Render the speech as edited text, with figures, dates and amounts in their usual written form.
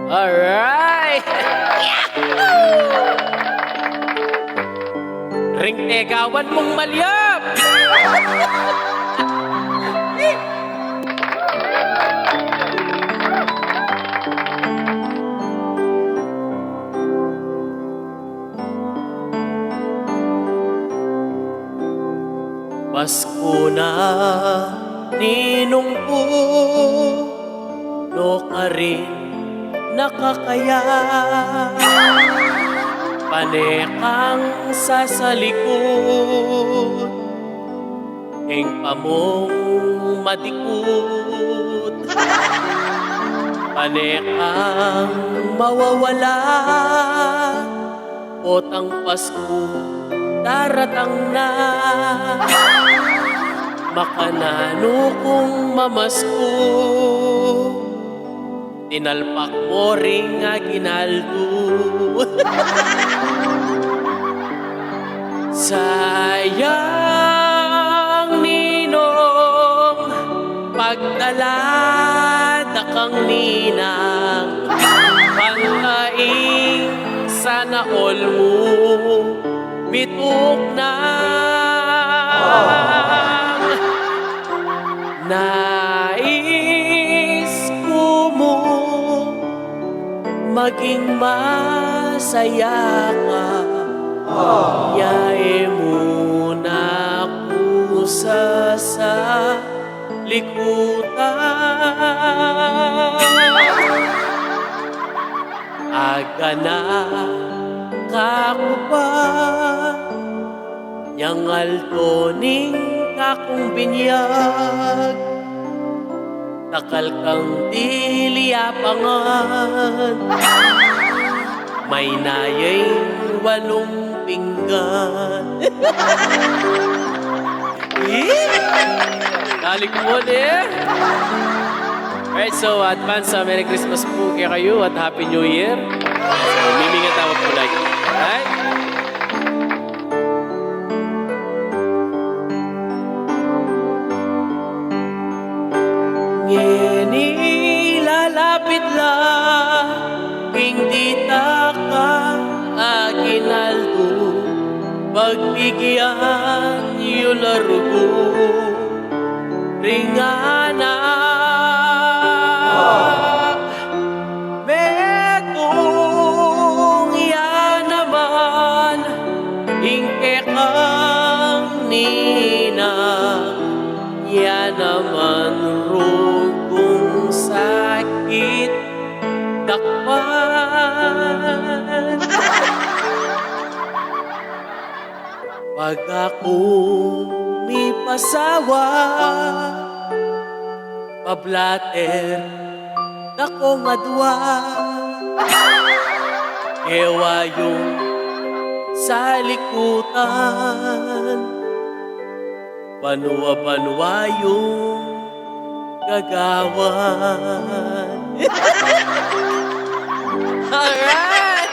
Alright! Ring tegawan mong malyap! Pasko na ninong ko, no ka rin nakakaya. Panekang sasalikod, eng pamong madikot. Panekang mawawala, potang Pasko daratang na. Makanano kung mamasko, tinalpak mo ring nga ginaldo. Sayang ninong, pagdalada kang ninang, pangkaing sana all mo bituk na. Nais ko mo maging masaya ka. Yae mo na ko sa likutan. Aga na kako pa, yang altoning kakong binyag. Takal kang diliapangan, may nayay walong pinggan. Dalik mo eh. Alright, so advance Merry Christmas po kayo at Happy New Year. So, mimingat tawag po like. Alright? Ngeni lalapit lang, hindi taka aginaldo, pagbigyan yun larugo, ringana. Metong yan naman, hingke kang ninang, yan naman rugong sakit dakpan. Pag ako may pasawa, pablater dako nga dua, ewa yung sa likutan, banwa-banwa yung gagawan. Alright!